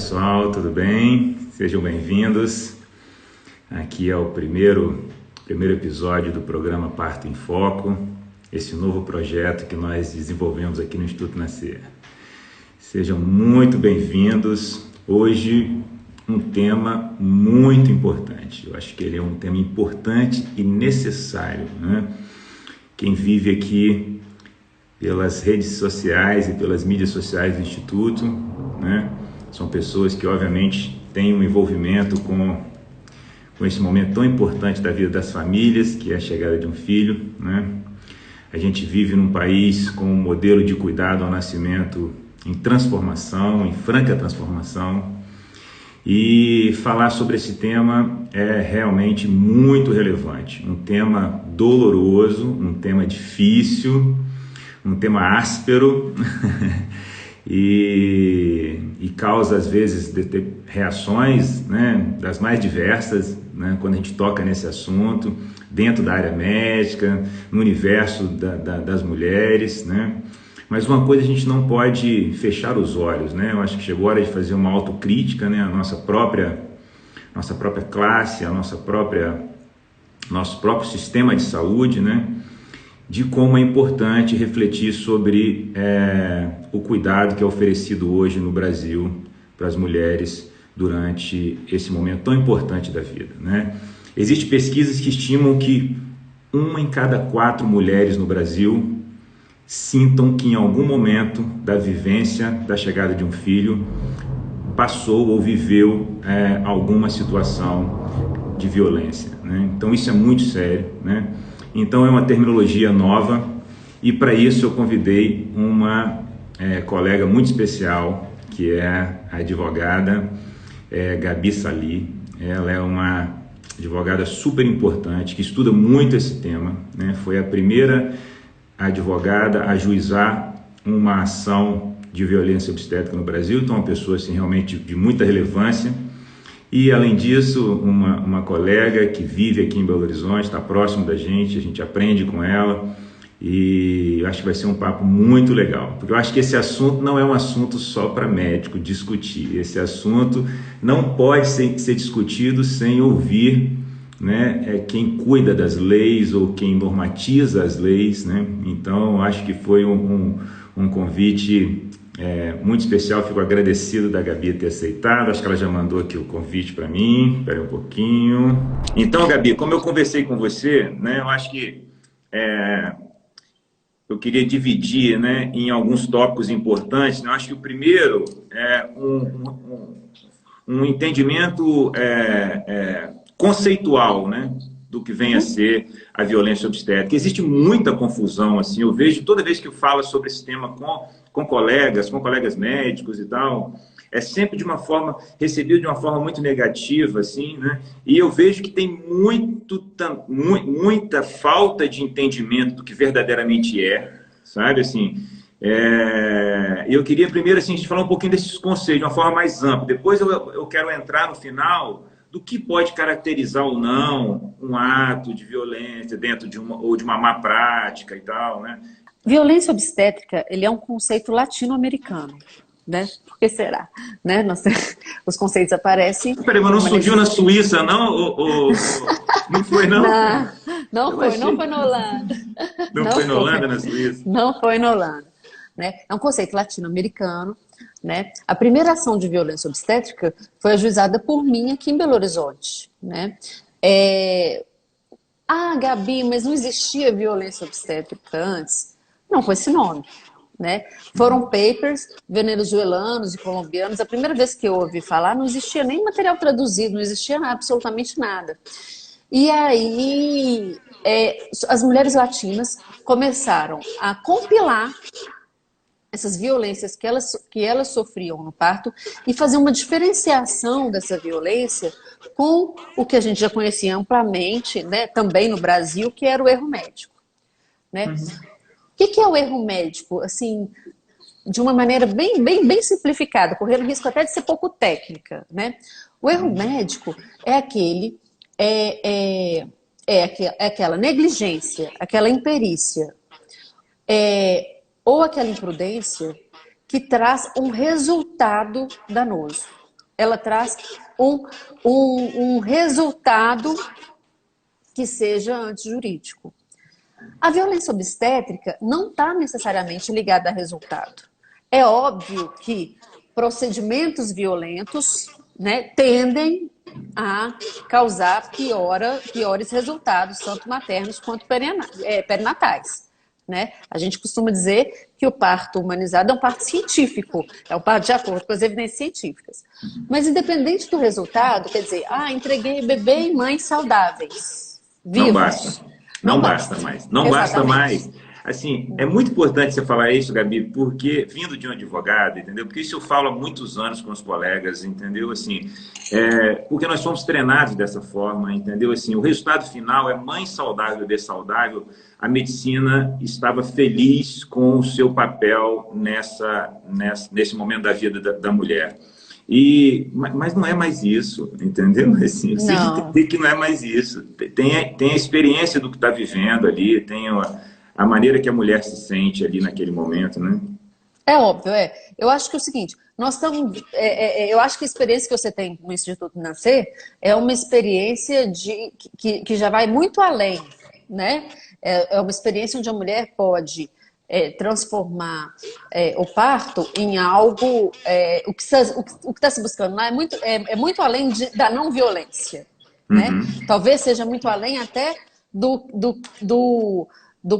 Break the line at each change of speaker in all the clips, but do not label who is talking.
pessoal, tudo bem? Sejam bem-vindos. Aqui é o primeiro episódio do programa Parto em Foco, esse novo projeto que nós desenvolvemos aqui no Instituto Nascer. Sejam muito bem-vindos. Hoje, um tema muito importante. Eu acho que ele é um tema importante e necessário, né? Quem vive aqui pelas redes sociais e pelas mídias sociais do Instituto, né? São pessoas que, obviamente, têm um envolvimento com esse momento tão importante da vida das famílias, que é a chegada de um filho, né? A gente vive num país com um modelo de cuidado ao nascimento em transformação, em franca transformação, e falar sobre esse tema é realmente muito relevante. Um tema doloroso, um tema difícil, um tema áspero e causa às vezes reações, né, das mais diversas, né, quando a gente toca nesse assunto, dentro da área médica, no universo das mulheres, né? Mas uma coisa a gente não pode fechar os olhos, né? Eu acho que chegou a hora de fazer uma autocrítica, né? A nossa própria classe, nosso próprio sistema de saúde, né? De como é importante refletir sobre o cuidado que é oferecido hoje no Brasil para as mulheres durante esse momento tão importante da vida, né? Existem pesquisas que estimam que 1 em cada 4 mulheres no Brasil sintam que em algum momento da vivência da chegada de um filho passou ou viveu alguma situação de violência, né? Então isso é muito sério, né? Então é uma terminologia nova e para isso eu convidei uma colega muito especial, que é a advogada Gabi Sali. Ela é uma advogada super importante, que estuda muito esse tema, né? Foi a primeira advogada a ajuizar uma ação de violência obstétrica no Brasil, então uma pessoa assim, realmente de muita relevância. E além disso, uma colega que vive aqui em Belo Horizonte, está próximo da gente, a gente aprende com ela e acho que vai ser um papo muito legal, porque eu acho que esse assunto não é um assunto só para médico discutir, esse assunto não pode ser discutido sem ouvir, né, quem cuida das leis ou quem normatiza as leis, né? Então acho que foi um convite muito especial. Fico agradecido da Gabi ter aceitado. Acho que ela já mandou aqui o convite para mim. Espera um pouquinho. Então, Gabi, como eu conversei com você, né, eu acho que eu queria dividir, né, em alguns tópicos importantes, né? Eu acho que o primeiro é um entendimento conceitual, né, do que vem a ser a violência obstétrica. Existe muita confusão, assim, eu vejo toda vez que eu falo sobre esse tema com colegas médicos e tal, é sempre recebido de uma forma muito negativa, assim, né? E eu vejo que tem muita falta de entendimento do que verdadeiramente sabe, assim. Eu queria primeiro, assim, a gente falar um pouquinho desses conceitos de uma forma mais ampla. Depois eu quero entrar no final do que pode caracterizar ou não um ato de violência dentro de uma má prática e tal, né?
Violência obstétrica, ele é um conceito latino-americano, né? Por que será? Né? Os conceitos aparecem...
Peraí, mas não surgiu na Suíça, não? Não foi, não?
Não foi na Holanda.
Não foi na Holanda, na Suíça?
Não foi na Holanda. Né? É um conceito latino-americano, né? A primeira ação de violência obstétrica foi ajuizada por mim aqui em Belo Horizonte, né? Gabi, mas não existia violência obstétrica antes? Não, com esse nome, né? Foram papers venezuelanos e colombianos. A primeira vez que eu ouvi falar, não existia nem material traduzido, não existia absolutamente nada. E aí, as mulheres latinas começaram a compilar essas violências que elas sofriam no parto e fazer uma diferenciação dessa violência com o que a gente já conhecia amplamente, né, também no Brasil, que era o erro médico, né? O que é o erro médico? Assim, de uma maneira bem simplificada, correndo risco até de ser pouco técnica, né? O erro médico é aquela negligência, aquela imperícia, ou aquela imprudência que traz um resultado danoso. ela traz um resultado que seja antijurídico. A violência obstétrica não está necessariamente ligada a resultado. É óbvio que procedimentos violentos, né, tendem a causar piores resultados, tanto maternos quanto perinatais. Né? A gente costuma dizer que o parto humanizado é um parto científico, é um parto de acordo com as evidências científicas. Mas independente do resultado, quer dizer, entreguei bebê e mães saudáveis, vivos.
Não basta. Não basta mais. Não
Exatamente.
basta mais. Assim, é muito importante você falar isso, Gabi, porque vindo de um advogado, entendeu? Porque isso eu falo há muitos anos com os colegas, entendeu? Assim, porque nós somos treinados dessa forma, entendeu? Assim, o resultado final é mãe saudável, bebê saudável. A medicina estava feliz com o seu papel nesse momento da vida da mulher. Mas não é mais isso, entendeu? Assim, você entender que não é mais isso. Tem a experiência do que está vivendo ali, tem a maneira que a mulher se sente ali naquele momento, né?
É óbvio, Eu acho que é o seguinte, nós estamos... eu acho que a experiência que você tem no Instituto Nascer é uma experiência que já vai muito além, né? É uma experiência onde a mulher pode transformar o parto em algo... o que está se buscando lá é muito além da não violência, né? Talvez seja muito além até do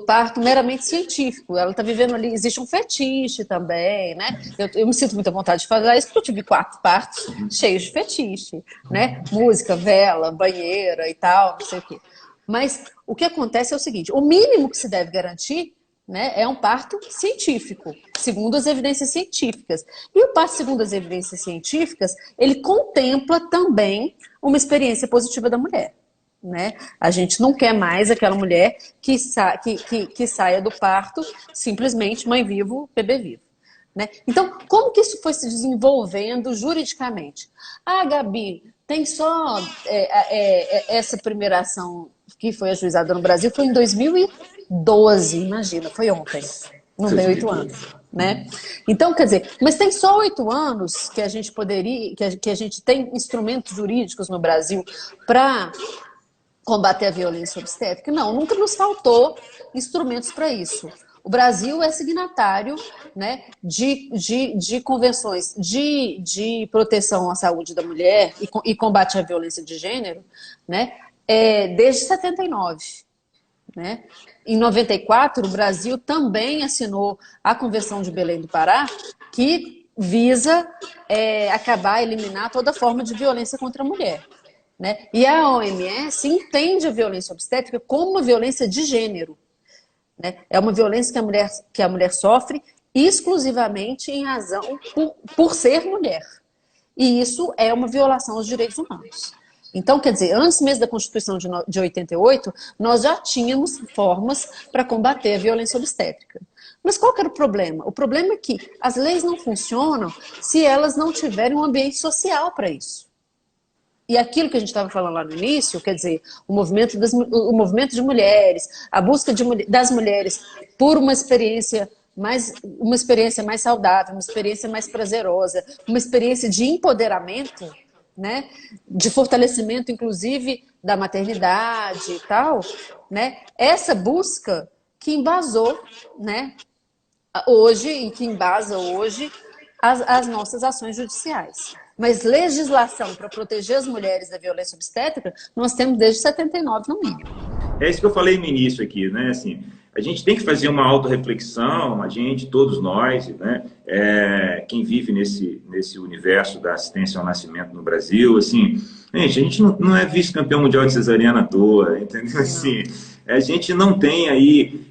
parto meramente científico. Ela está vivendo ali, existe um fetiche também, né? Eu me sinto muita vontade de falar isso, porque eu tive 4 partos cheios de fetiche, né? Música, vela, banheira e tal, não sei o quê. Mas o que acontece é o seguinte, o mínimo que se deve garantir, né, é um parto científico, segundo as evidências científicas. E o parto segundo as evidências científicas, ele contempla também uma experiência positiva da mulher. Né? A gente não quer mais aquela mulher que saia do parto simplesmente mãe vivo, bebê vivo. Né? Então, como que isso foi se desenvolvendo juridicamente? Gabi, tem só essa primeira ação que foi ajuizada no Brasil, foi em 2012, imagina, foi ontem, não tem 8 anos. Né? Então, quer dizer, mas tem só 8 anos que a gente poderia, que a gente tem instrumentos jurídicos no Brasil para combater a violência obstétrica? Não, nunca nos faltou instrumentos para isso. O Brasil é signatário, né, de convenções de proteção à saúde da mulher e combate à violência de gênero, né, desde 79. Né? Em 94, o Brasil também assinou a Convenção de Belém do Pará, que visa acabar, eliminar toda forma de violência contra a mulher. Né? E a OMS entende a violência obstétrica como uma violência de gênero. Né? É uma violência que a mulher sofre exclusivamente em razão por ser mulher. E isso é uma violação aos direitos humanos. Então, quer dizer, antes mesmo da Constituição de 88, nós já tínhamos formas para combater a violência obstétrica. Mas qual que era o problema? O problema é que as leis não funcionam se elas não tiverem um ambiente social para isso. E aquilo que a gente estava falando lá no início, quer dizer, o movimento de mulheres, a busca das mulheres por uma experiência mais saudável, uma experiência mais prazerosa, uma experiência de empoderamento, né, de fortalecimento, inclusive, da maternidade e tal, né, essa busca que embasou, né, hoje, e que embasa hoje as nossas ações judiciais. Mas legislação para proteger as mulheres da violência obstétrica, nós temos desde 79, no mínimo.
É isso que eu falei no início aqui, né? Assim, a gente tem que fazer uma autorreflexão, todos nós, né? Quem vive nesse universo da assistência ao nascimento no Brasil, assim, a gente não é vice-campeão mundial de cesariana à toa, entendeu? Assim, a gente não tem aí...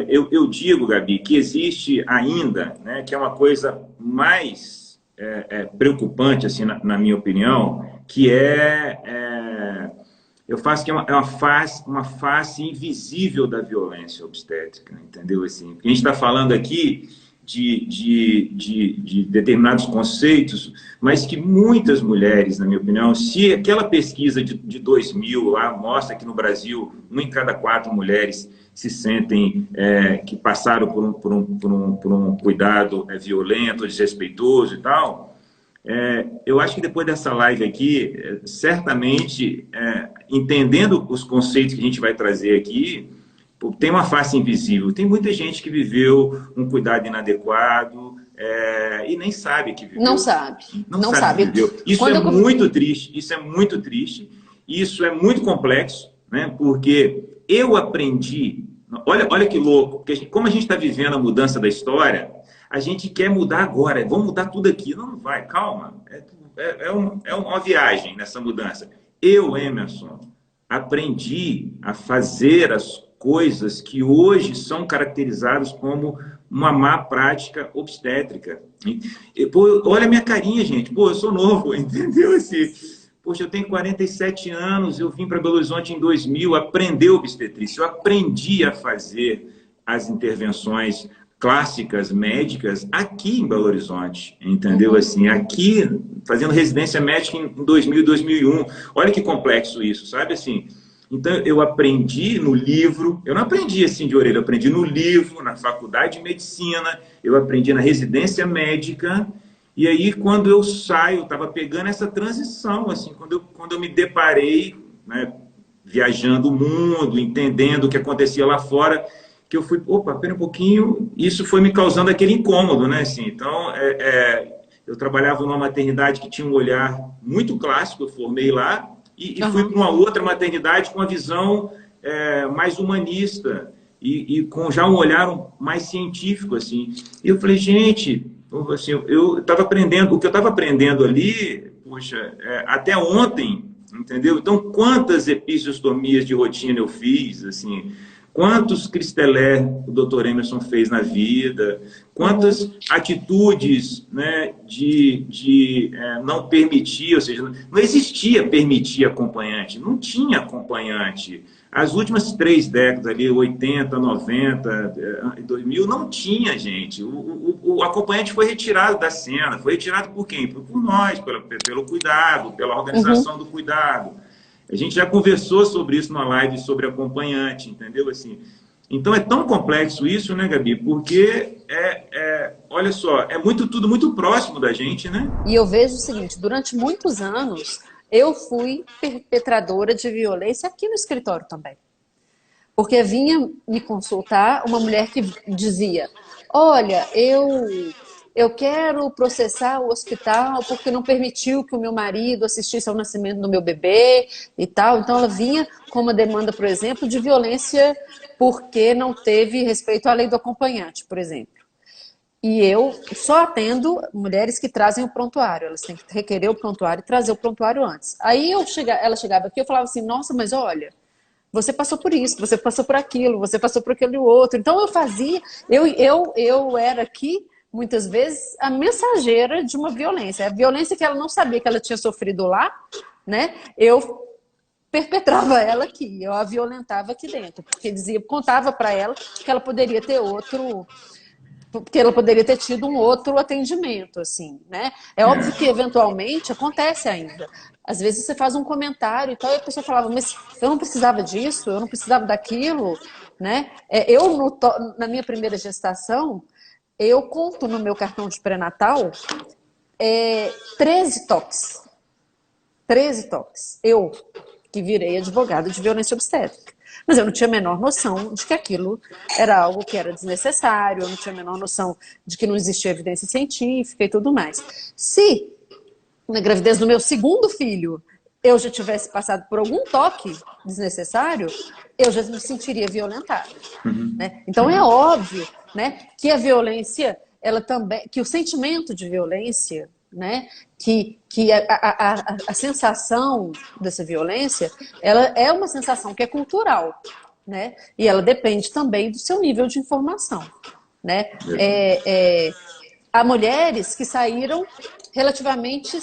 eu digo, Gabi, que existe ainda, né, que é uma coisa mais... preocupante, assim, na minha opinião, que eu faço que é uma face invisível da violência obstétrica, entendeu? Assim, a gente está falando aqui de determinados conceitos, mas que muitas mulheres, na minha opinião, se aquela pesquisa de 2000 lá mostra que no Brasil 1 em cada 4 mulheres se sentem que passaram por um cuidado violento, desrespeitoso e tal, Eu acho que depois dessa live aqui, certamente, entendendo os conceitos que a gente vai trazer aqui, tem uma face invisível. Tem muita gente que viveu um cuidado inadequado e nem sabe que viveu.
Não sabe.
Não sabe que viveu. Isso é muito triste, isso é muito triste, isso é muito complexo, né? Porque eu aprendi, olha que louco, porque como a gente está vivendo a mudança da história, a gente quer mudar agora, vamos mudar tudo aqui. Não, não vai, calma. É uma viagem nessa mudança. Eu, Emerson, aprendi a fazer as coisas que hoje são caracterizadas como uma má prática obstétrica. Pô, olha a minha carinha, gente. Pô, eu sou novo, entendeu? Poxa, eu tenho 47 anos, eu vim para Belo Horizonte em 2000, aprender obstetrícia. Eu aprendi a fazer as intervenções clássicas médicas aqui em Belo Horizonte, entendeu? Assim, aqui, fazendo residência médica em 2000 e 2001. Olha que complexo isso, sabe? Assim, então, eu aprendi no livro, eu não aprendi assim de orelha, eu aprendi no livro, na faculdade de medicina, eu aprendi na residência médica, e aí quando eu saio, eu estava pegando essa transição, assim, quando eu me deparei, né, viajando o mundo, entendendo o que acontecia lá fora, que eu fui, opa, pera um pouquinho, isso foi me causando aquele incômodo, né, assim, então, eu trabalhava numa maternidade que tinha um olhar muito clássico, eu formei lá, e fui para uma outra maternidade com uma visão mais humanista e com já um olhar mais científico, assim. E eu falei, gente, assim, eu estava aprendendo, o que eu estava aprendendo ali, poxa, até ontem, entendeu? Então, quantas episiostomias de rotina eu fiz, assim, quantos cristelé o Dr. Emerson fez na vida, quantas atitudes, né, de não permitir, ou seja, não existia permitir acompanhante, não tinha acompanhante. As últimas 3 décadas, ali, 80, 90, 2000, não tinha, gente. O acompanhante foi retirado da cena. Foi retirado por quem? Por nós, pelo cuidado, pela organização do cuidado. A gente já conversou sobre isso na live, sobre acompanhante, entendeu? Assim, então é tão complexo isso, né, Gabi? Porque, olha só, tudo muito próximo da gente, né?
E eu vejo o seguinte, durante muitos anos, eu fui perpetradora de violência aqui no escritório também. Porque vinha me consultar uma mulher que dizia, olha, eu quero processar o hospital porque não permitiu que o meu marido assistisse ao nascimento do meu bebê e tal. Então ela vinha com uma demanda, por exemplo, de violência porque não teve respeito à lei do acompanhante, por exemplo. E eu só atendo mulheres que trazem o prontuário. Elas têm que requerer o prontuário e trazer o prontuário antes. Aí ela chegava aqui e eu falava assim, nossa, mas olha, você passou por isso, você passou por aquilo, você passou por aquele outro. Então eu fazia, eu era aqui, muitas vezes, a mensageira de uma violência. A violência que ela não sabia que ela tinha sofrido lá, né? Eu perpetrava ela aqui, eu a violentava aqui dentro. Porque contava para ela que ela poderia ter porque ela poderia ter tido um outro atendimento, assim, né? É óbvio que, eventualmente, acontece ainda. Às vezes você faz um comentário e tal, e a pessoa falava, mas eu não precisava disso, eu não precisava daquilo, né? Na minha primeira gestação, eu conto no meu cartão de pré-natal 13 toques. 13 toques. Eu, que virei advogada de violência obstétrica. Mas eu não tinha a menor noção de que aquilo era algo que era desnecessário, eu não tinha a menor noção de que não existia evidência científica e tudo mais. Se, na gravidez do meu segundo filho, eu já tivesse passado por algum toque desnecessário, eu já me sentiria violentada. Né? Então é óbvio, né, que a violência, ela também, que o sentimento de violência, né, que a sensação dessa violência, ela é uma sensação que é cultural, né, e ela depende também do seu nível de informação, né. Há mulheres que saíram relativamente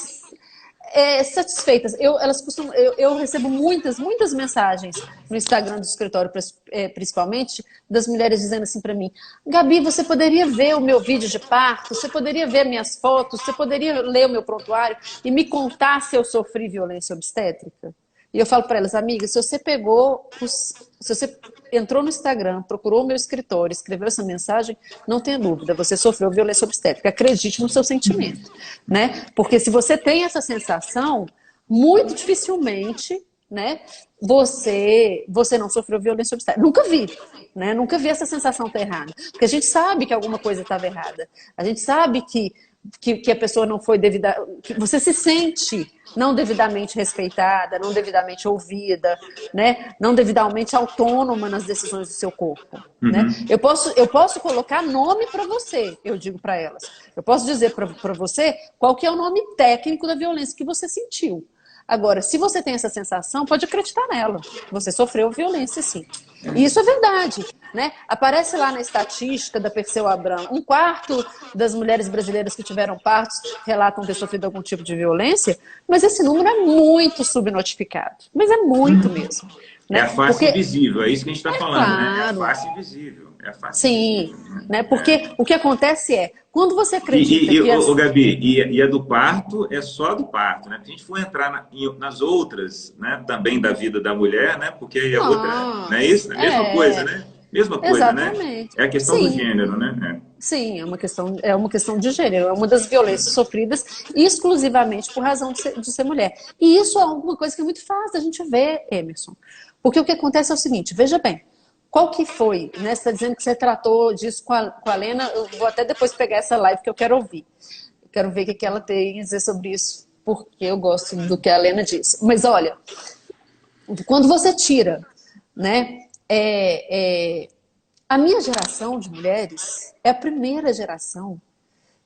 satisfeitas. Eu recebo muitas mensagens no Instagram do escritório, principalmente, das mulheres dizendo assim para mim, Gabi, você poderia ver o meu vídeo de parto, você poderia ver minhas fotos, você poderia ler o meu prontuário e me contar se eu sofri violência obstétrica? E eu falo para elas, amigas, se você entrou no Instagram, procurou o meu escritório, escreveu essa mensagem, não tenha dúvida, você sofreu violência obstétrica. Acredite no seu sentimento, né? Porque se você tem essa sensação, muito dificilmente, né, você não sofreu violência obstétrica. Nunca vi, né? Nunca vi essa sensação estar errada. Porque a gente sabe que alguma coisa estava errada. A gente sabe que a pessoa não foi devida, que você se sente não devidamente respeitada, não devidamente ouvida, né? Não devidamente autônoma nas decisões do seu corpo. Né? Eu posso colocar nome para você, eu digo para elas. Eu posso dizer para você qual que é o nome técnico da violência que você sentiu. Agora, se você tem essa sensação, pode acreditar nela. Você sofreu violência, sim. E isso é verdade, né? Aparece lá na estatística da Perseu Abramo, 1/4 das mulheres brasileiras que tiveram partos relatam ter sofrido algum tipo de violência, mas esse número é muito subnotificado. Mas é muito mesmo. Né?
É a face invisível, é isso que a gente está falando,
claro.
né? É a face invisível. É a face
Sim,
invisível,
né? Porque o que acontece é, quando você acredita
que... Gabi, e a do parto é só do parto, né? Se a gente for entrar nas outras, né, também da vida da mulher, né? Porque aí a outra, não é isso? É a mesma coisa, né? Mesma coisa,
exatamente.
Né? É a questão do gênero, né?
Sim, é uma questão de gênero, é uma das violências sofridas exclusivamente por razão de ser mulher. E isso é uma coisa que é muito fácil a gente ver, Emerson. Porque o que acontece é o seguinte, veja bem, qual que foi, né? Você está dizendo que você tratou disso com a Lena, eu vou até depois pegar essa live que eu quero ouvir. Eu quero ver o que ela tem a dizer sobre isso, porque eu gosto do que a Lena disse. Mas olha, quando você tira, né? A minha geração de mulheres é a primeira geração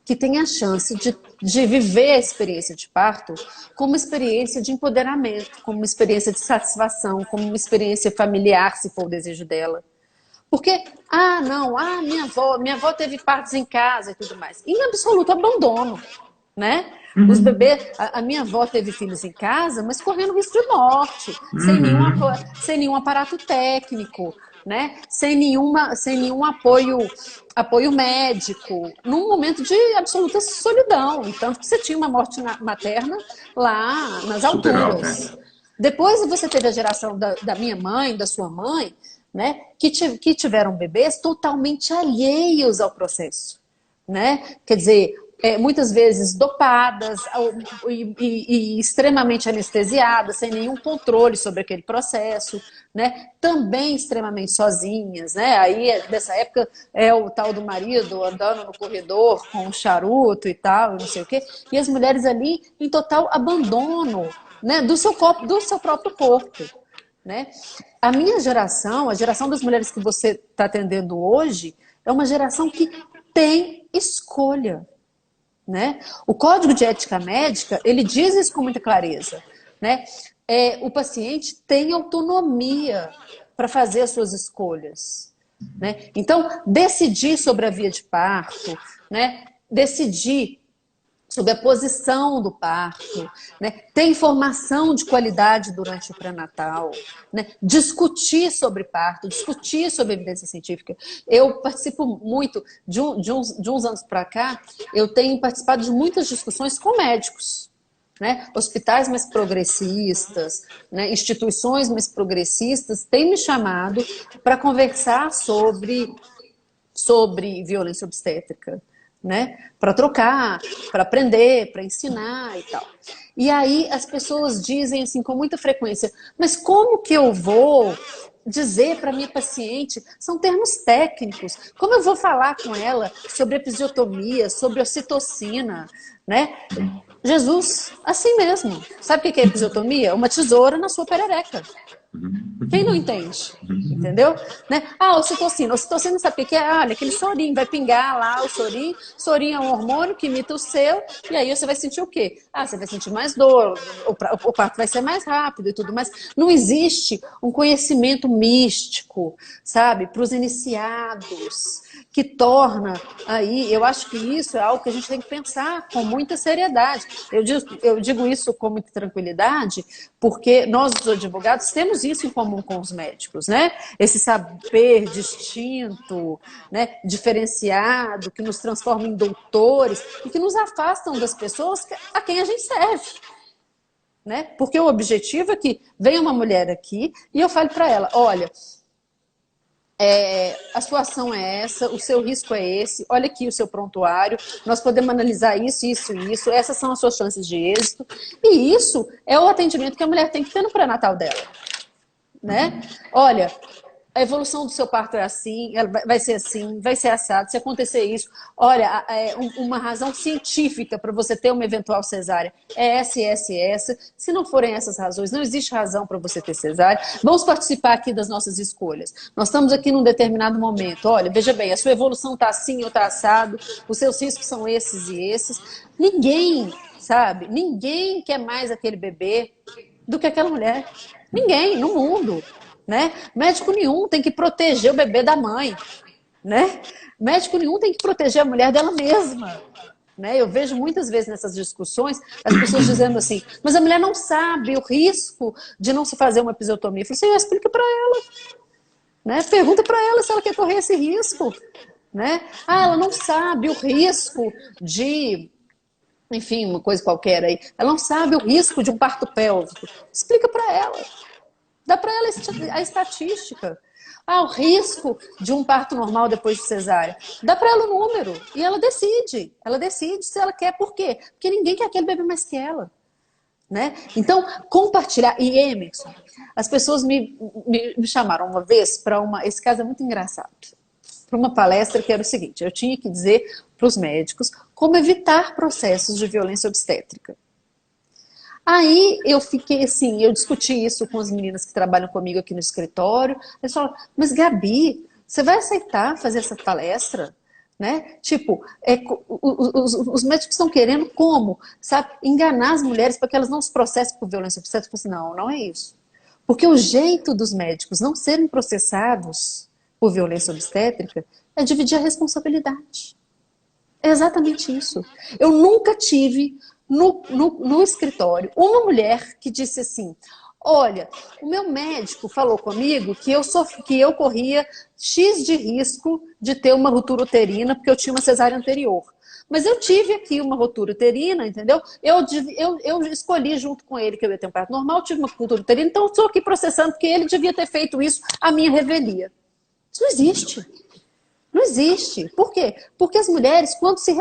que tem a chance de viver a experiência de parto como uma experiência de empoderamento, como uma experiência de satisfação, como uma experiência familiar, se for o desejo dela. Porque, minha avó teve partos em casa e tudo mais. Em absoluto abandono, né? Os bebês, a minha avó teve filhos em casa, mas correndo risco de morte, sem nenhum aparato técnico, né? Sem nenhum apoio médico, num momento de absoluta solidão. Tanto que você tinha uma morte materna lá nas alturas. Depois você teve a geração da minha mãe, da sua mãe, né? Que tiveram bebês totalmente alheios ao processo, né? Quer dizer, muitas vezes dopadas e extremamente anestesiadas, sem nenhum controle sobre aquele processo, né? Também extremamente sozinhas, né? Aí, nessa época, é o tal do marido andando no corredor com um charuto e tal, não sei o quê, e as mulheres ali em total abandono, né? do seu próprio corpo. Né? A minha geração, a geração das mulheres que você está atendendo hoje, é uma geração que tem escolha. Né? O Código de Ética Médica, ele diz isso com muita clareza. Né? O paciente tem autonomia para fazer as suas escolhas. Né? Então, decidir sobre a via de parto, né? Decidir sobre a posição do parto, né? Ter informação de qualidade durante o pré-natal, né? Discutir sobre parto, discutir sobre evidência científica. Eu participo muito, de uns anos para cá, eu tenho participado de muitas discussões com médicos, né? Hospitais mais progressistas, né? Instituições mais progressistas têm me chamado para conversar sobre violência obstétrica. Né? Para trocar, para aprender, para ensinar e tal. E aí as pessoas dizem assim com muita frequência, mas como que eu vou dizer para minha paciente, são termos técnicos, como eu vou falar com ela sobre episiotomia, sobre ocitocina, né? Jesus, assim mesmo. Sabe o que é episiotomia? Uma tesoura na sua perereca. Quem não entende? Entendeu? Né? Ocitocina. Ocitocina sabe o que é? Olha, aquele sorinho, vai pingar lá o sorinho. Sorinho é um hormônio que imita o seu, e aí você vai sentir o quê? Você vai sentir mais dor, o parto vai ser mais rápido e tudo mais. Não existe um conhecimento místico, sabe, para os iniciados, que torna aí, eu acho que isso é algo que a gente tem que pensar com muita seriedade. Eu digo isso com muita tranquilidade, porque nós, os advogados, temos isso em comum com os médicos, né? Esse saber distinto, né? Diferenciado, que nos transforma em doutores e que nos afastam das pessoas a quem a gente serve. né? Porque o objetivo é que venha uma mulher aqui e eu fale para ela, olha, a situação é essa, o seu risco é esse, olha aqui o seu prontuário, nós podemos analisar isso, isso e isso, essas são as suas chances de êxito, e isso é o atendimento que a mulher tem que ter no pré-natal dela, né? Olha, a evolução do seu parto é assim, vai ser assim, vai ser assado, se acontecer isso, olha, uma razão científica para você ter uma eventual cesárea é essa, essa e essa, se não forem essas razões, não existe razão para você ter cesárea, vamos participar aqui das nossas escolhas, nós estamos aqui num determinado momento, olha, veja bem, a sua evolução está assim ou está assado, os seus riscos são esses e esses, ninguém, sabe, ninguém quer mais aquele bebê do que aquela mulher, ninguém no mundo. Né? Médico nenhum tem que proteger o bebê da mãe, né? Médico nenhum tem que proteger a mulher dela mesma, né? Eu vejo muitas vezes nessas discussões as pessoas dizendo assim, mas a mulher não sabe o risco de não se fazer uma episiotomia. Eu falei assim, explica para ela, né? Pergunta para ela se ela quer correr esse risco, né? Ah, ela não sabe o risco de, enfim, uma coisa qualquer aí. Ela não sabe o risco de um parto pélvico. Explica para ela. Dá para ela a estatística. Ah, o risco de um parto normal depois de cesárea. Dá para ela o número. E ela decide. Ela decide se ela quer. Por quê? Porque ninguém quer aquele bebê mais que ela. Né? Então, compartilhar. E Emerson, as pessoas me chamaram uma vez para uma. Esse caso é muito engraçado. Para uma palestra que era o seguinte: eu tinha que dizer para os médicos como evitar processos de violência obstétrica. Aí eu fiquei assim, eu discuti isso com as meninas que trabalham comigo aqui no escritório. Eles falaram, mas Gabi, você vai aceitar fazer essa palestra? Né? Tipo, os médicos estão querendo como? Sabe? Enganar as mulheres para que elas não se processem por violência obstétrica. Eu falei assim, não, não é isso. Porque o jeito dos médicos não serem processados por violência obstétrica é dividir a responsabilidade. É exatamente isso. Eu nunca tive no escritório uma mulher que disse assim, olha, o meu médico falou comigo que eu corria X de risco de ter uma ruptura uterina porque eu tinha uma cesárea anterior. Mas eu tive aqui uma ruptura uterina, entendeu? Eu escolhi junto com ele que eu ia ter um parto normal, tive uma ruptura uterina, então eu estou aqui processando porque ele devia ter feito isso à minha revelia. Isso não existe. Não existe. Por quê? Porque as mulheres, quando são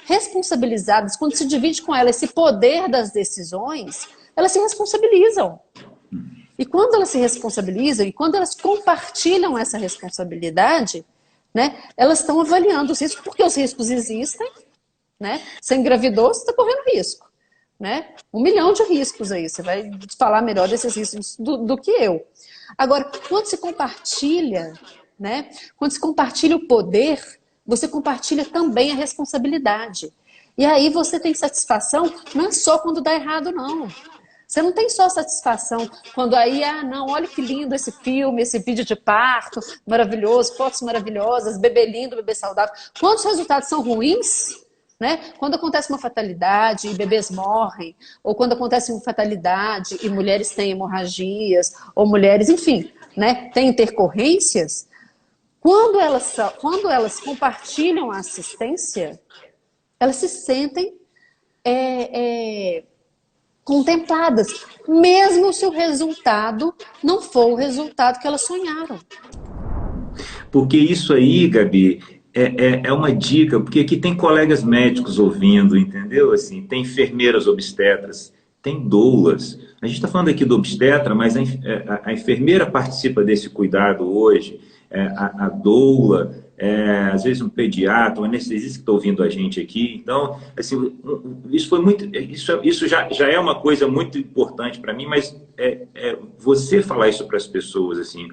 responsabilizadas, quando se divide com elas esse poder das decisões, elas se responsabilizam. E quando elas se responsabilizam, e quando elas compartilham essa responsabilidade, né, elas estão avaliando os riscos, porque os riscos existem. Né? Você engravidou, você está correndo risco. Né? 1 milhão de riscos aí. Você vai falar melhor desses riscos do que eu. Agora, quando se compartilha... Né? Quando se compartilha o poder, você compartilha também a responsabilidade. E aí você tem satisfação, não é só quando dá errado, não. Você não tem só satisfação quando aí, não, olha que lindo esse filme, esse vídeo de parto, maravilhoso, fotos maravilhosas, bebê lindo, bebê saudável. Quando os resultados são ruins, né? Quando acontece uma fatalidade e bebês morrem, ou quando acontece uma fatalidade e mulheres têm hemorragias, ou mulheres, enfim, né, têm intercorrências, quando elas compartilham a assistência, elas se sentem contempladas, mesmo se o resultado não for o resultado que elas sonharam.
Porque isso aí, Gabi, é uma dica, porque aqui tem colegas médicos ouvindo, entendeu? Assim, tem enfermeiras obstetras, tem doulas. A gente está falando aqui do obstetra, mas a enfermeira participa desse cuidado hoje. A doula, às vezes um pediatra, um anestesista que está ouvindo a gente aqui. Então, assim, isso foi muito, isso já é uma coisa muito importante para mim, mas você falar isso para as pessoas, assim,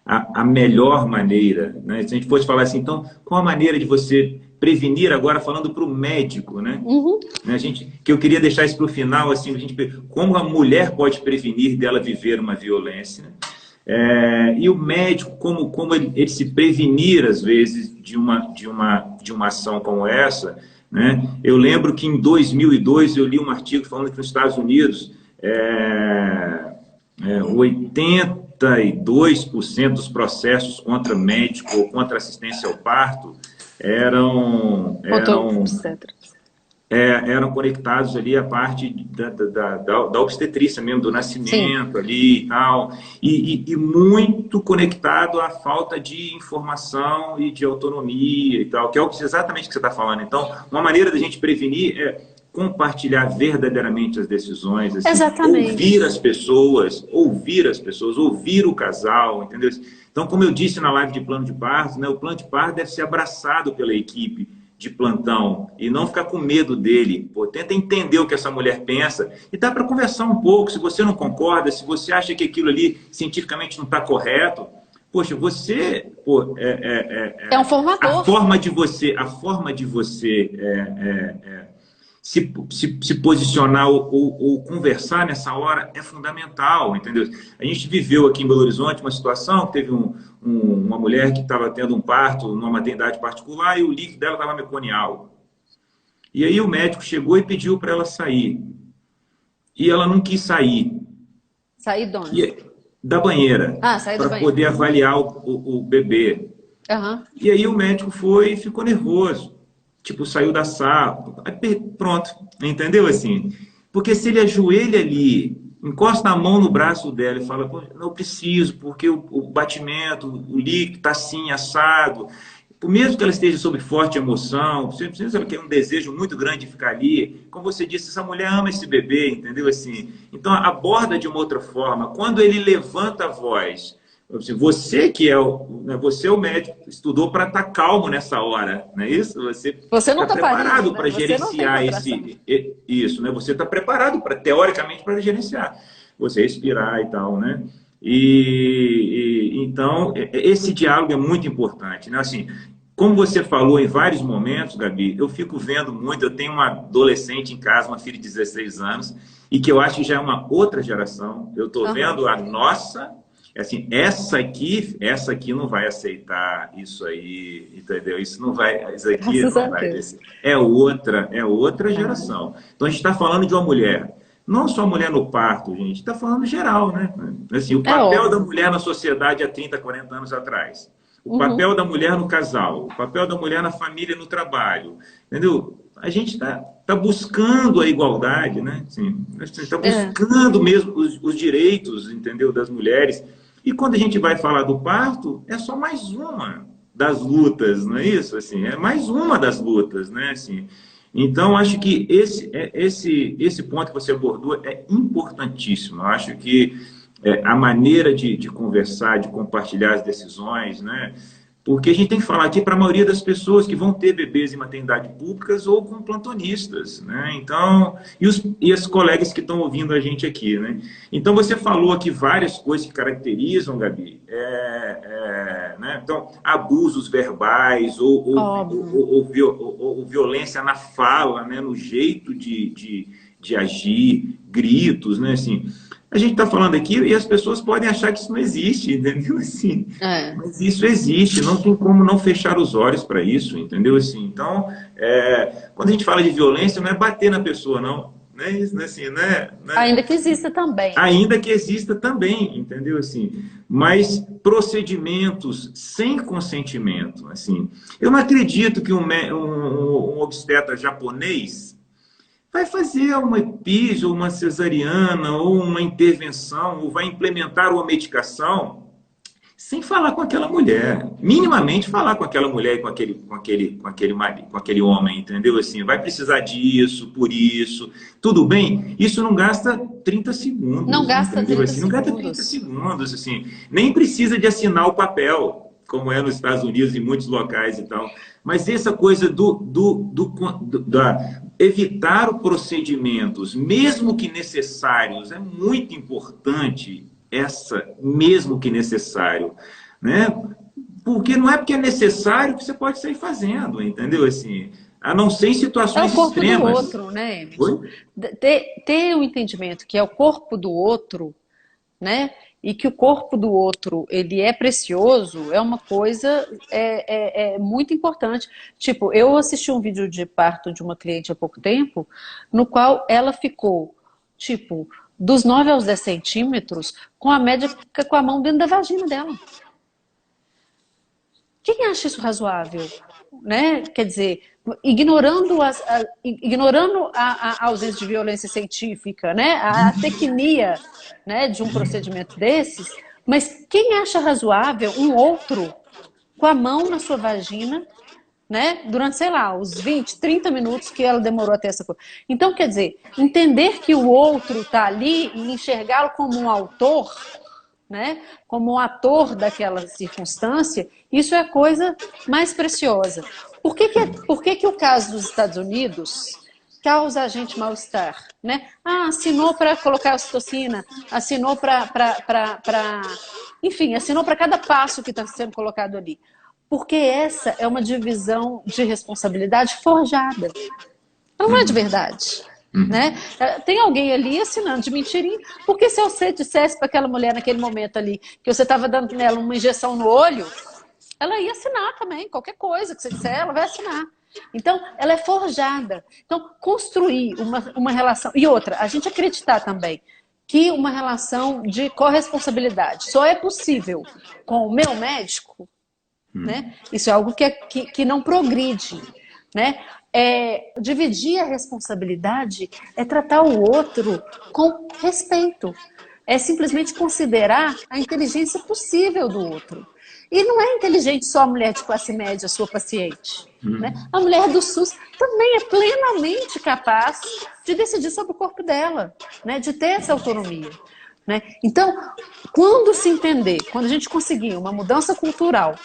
a melhor maneira, né? Se a gente fosse falar assim, então, qual a maneira de você prevenir agora, falando para o médico, né? Uhum. Que eu queria deixar isso para o final, assim, como a mulher pode prevenir dela viver uma violência. E o médico, como ele se prevenir, às vezes, de uma ação como essa, né? Eu lembro que em 2002 eu li um artigo falando que nos Estados Unidos 82% dos processos contra médico ou contra assistência ao parto eram eram conectados ali à parte da obstetrícia mesmo, do
Sim,
nascimento ali e tal, e muito conectado à falta de informação e de autonomia e tal, que é exatamente o que você está falando. Então, uma maneira da gente prevenir é compartilhar verdadeiramente as decisões, assim,
exatamente.
ouvir as pessoas, ouvir o casal, entendeu? Então, como eu disse na live de plano de parto, né, o plano de parto deve ser abraçado pela equipe de plantão e não ficar com medo dele. Pô, tenta entender o que essa mulher pensa e dá para conversar um pouco. Se você não concorda, se você acha que aquilo ali cientificamente não está correto, poxa, você, pô,
É um formador.
a forma de você se posicionar ou conversar nessa hora é fundamental, entendeu? A gente viveu aqui em Belo Horizonte uma situação, teve uma mulher que estava tendo um parto numa maternidade particular e o líquido dela estava meconial. E aí o médico chegou e pediu para ela sair. E ela não quis sair
Sair de onde?
e, da banheira
Ah, sair do
para
banheiro.
poder avaliar o bebê.
Aham.
E aí o médico foi e ficou nervoso. Tipo, saiu da sala. Aí, pronto, entendeu assim? Porque se ele ajoelha ali, encosta a mão no braço dela e fala, não preciso, porque o batimento, o líquido está assim, assado. Mesmo que ela esteja sob forte emoção, você precisa que é um desejo muito grande de ficar ali. Como você disse, essa mulher ama esse bebê, entendeu? Assim, então aborda de uma outra forma. Quando ele levanta a voz, assim, você que é você é o médico, estudou para estar calmo nessa hora, não é isso? Você
Você não
está
está parindo,
preparado
né?
para
Você não tem
gerenciar
contração.
isso, né? Você está preparado para teoricamente para gerenciar, você respirar e tal, né? Então esse diálogo é muito importante, né? Assim, como você falou em vários momentos, Gabi, eu fico vendo muito. Eu tenho uma adolescente em casa, uma filha de 16 anos, e que eu acho que já é uma outra geração. Eu estou
Aham.
vendo a nossa, assim, essa aqui não vai aceitar isso aí, entendeu? Isso aqui
Graças a
não vai
Deus.
descer. É outra
Ah,
geração. Então a gente está falando de uma mulher. Não só mulher no parto, gente, está falando geral, né? Assim, o
é
papel da
óbvio.
mulher na sociedade há 30, 40 anos atrás. O
Uhum.
papel da mulher no casal, o papel da mulher na família e no trabalho, entendeu? A gente tá buscando a igualdade, né? Assim, a gente está
É.
buscando mesmo os direitos, entendeu, das mulheres. E quando a gente vai falar do parto, é só mais uma das lutas, não é isso? Assim, é mais uma das lutas, né? Assim, então, acho que esse ponto que você abordou é importantíssimo. Eu acho que a maneira de conversar, de compartilhar as decisões, né? Porque a gente tem que falar aqui para a maioria das pessoas que vão ter bebês em maternidade públicas ou com plantonistas, né? Então, e as colegas que estão ouvindo a gente aqui, né? Então, você falou aqui várias coisas que caracterizam, Gabi, né? Então, abusos verbais
Óbvio.
ou violência na fala, né? No jeito de agir, gritos, né? Assim, a gente está falando aqui e as pessoas podem achar que isso não existe, entendeu? Assim,
É.
mas isso existe, não tem como não fechar os olhos para isso, entendeu? Assim, então, quando a gente fala de violência, não é bater na pessoa, não. Não é isso, assim,
Ainda que exista também, né?
ainda que exista também, entendeu? Assim, mas procedimentos sem consentimento, assim. Eu não acredito que um obstetra japonês vai fazer uma epísio, uma cesariana, ou uma intervenção, ou vai implementar uma medicação sem falar com aquela mulher, minimamente falar com aquela mulher e com aquele homem, entendeu? Assim, vai precisar disso, por isso, tudo bem? Isso não gasta 30
Não
segundos,
gasta
entendeu?
30
Assim, não gasta 30
segundos.
segundos, assim, nem precisa de assinar o papel, como é nos Estados Unidos e muitos locais e tal. Mas essa coisa da evitar os procedimentos, mesmo que necessários, é muito importante essa, mesmo que necessário, né? Porque não é porque é necessário que você pode sair fazendo, entendeu? Assim, a não ser em
É o
situações
corpo do
extremas.
outro, né, Emerson?
Oi?
Ter o entendimento que é o corpo do outro, né? E que o corpo do outro ele é precioso é uma coisa muito importante. Tipo, eu assisti um vídeo de parto de uma cliente há pouco tempo, no qual ela ficou, tipo, dos 9 aos 10 centímetros, com a médica com a mão dentro da vagina dela. Quem acha isso razoável? né? Quer dizer, ignorando a ausência de violência científica, né? A tecnia, né, de um procedimento desses, mas quem acha razoável um outro com a mão na sua vagina, né, durante, sei lá, os 20, 30 minutos que ela demorou até essa coisa. Então, quer dizer, entender que o outro está ali e enxergá-lo como um autor, né, como um ator daquela circunstância, isso é a coisa mais preciosa. Por que o caso dos Estados Unidos causa a gente mal-estar? Né? Ah, assinou para colocar a ocitocina, assinou enfim, assinou para cada passo que está sendo colocado ali. Porque essa é uma divisão de responsabilidade forjada. Não é de verdade. Né? Tem alguém ali assinando de mentirinha, porque se você dissesse para aquela mulher naquele momento ali que você estava dando nela uma injeção no olho, ela ia assinar também, qualquer coisa que você disser, ela vai assinar. Então, ela é forjada. Então, construir uma relação... E outra, a gente acreditar também que uma relação de corresponsabilidade só é possível com o meu médico, né? Isso é algo que não progride, né? Dividir a responsabilidade é tratar o outro com respeito. É simplesmente considerar a inteligência possível do outro. E não é inteligente só a mulher de classe média, sua paciente. Né? A mulher do SUS também é plenamente capaz de decidir sobre o corpo dela, né? De ter essa autonomia. Né? Então, quando se entender, quando a gente conseguir uma mudança cultural,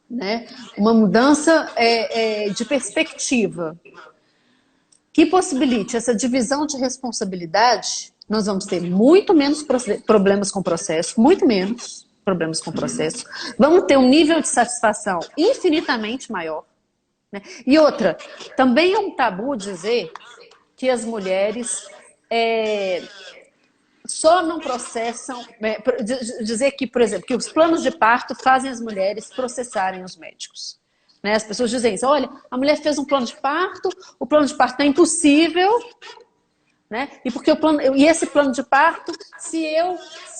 né? Uma mudança de perspectiva que possibilite essa divisão de responsabilidade, nós vamos ter muito menos problemas com o processo, muito menos problemas com o processo, vamos ter um nível de satisfação infinitamente maior. Né? E outra, também é um tabu dizer que as mulheres só não processam, dizer que, por exemplo, que os planos de parto fazem as mulheres processarem os médicos. Né? As pessoas dizem isso, olha, a mulher fez um plano de parto, o plano de parto é impossível, né? E esse plano de parto, se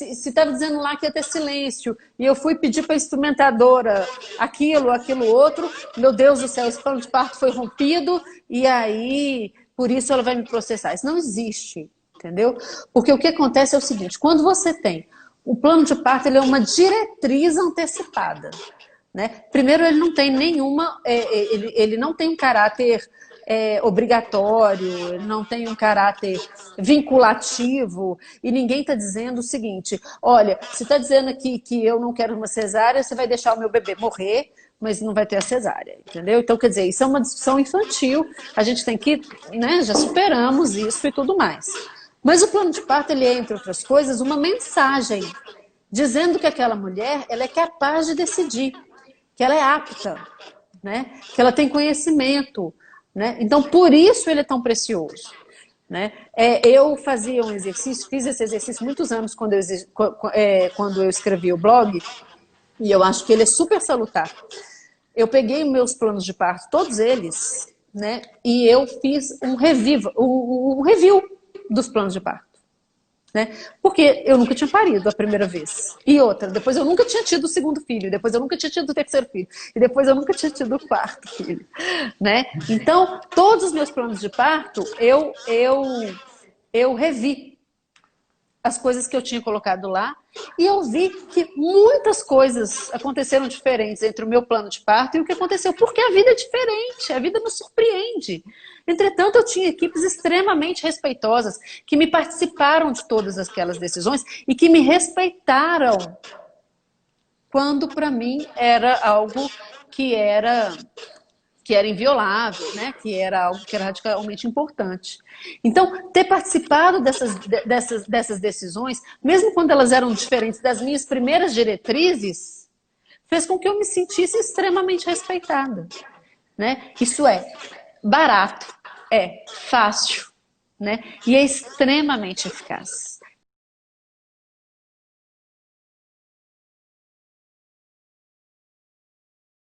estava dizendo lá que ia ter silêncio, e eu fui pedir para a instrumentadora aquilo outro, meu Deus do céu, esse plano de parto foi rompido, e aí, por isso ela vai me processar. Isso não existe. Entendeu? Porque o que acontece é o seguinte, quando você tem o plano de parto, ele é uma diretriz antecipada. Né? Primeiro, ele não tem nenhuma, ele não tem um caráter obrigatório, ele não tem um caráter vinculativo, e ninguém está dizendo o seguinte, olha, se está dizendo aqui que eu não quero uma cesárea, você vai deixar o meu bebê morrer, mas não vai ter a cesárea, entendeu? Então, quer dizer, isso é uma discussão infantil, a gente tem que, né, já superamos isso e tudo mais. Mas o plano de parto, ele é, entre outras coisas, uma mensagem dizendo que aquela mulher, ela é capaz de decidir, que ela é apta, né? Que ela tem conhecimento, né? Então, por isso ele é tão precioso. Né? Eu fazia um exercício, fiz esse exercício muitos anos quando eu escrevi o blog, e eu acho que ele é super salutar. Eu peguei meus planos de parto, todos eles, né? E eu fiz um review dos planos de parto. Né? Porque eu nunca tinha parido a primeira vez. E outra, depois eu nunca tinha tido o segundo filho, depois eu nunca tinha tido o terceiro filho, e depois eu nunca tinha tido o quarto filho. Né? Então, todos os meus planos de parto, eu revi as coisas que eu tinha colocado lá, e eu vi que muitas coisas aconteceram diferentes entre o meu plano de parto e o que aconteceu, porque a vida é diferente, a vida nos surpreende. Entretanto, eu tinha equipes extremamente respeitosas, que me participaram de todas aquelas decisões e que me respeitaram, quando para mim era algo que era inviolável, né? Que era algo que era radicalmente importante. Então, ter participado dessas decisões, mesmo quando elas eram diferentes das minhas primeiras diretrizes, fez com que eu me sentisse extremamente respeitada. Né? Isso é barato, é fácil, né? E é extremamente eficaz.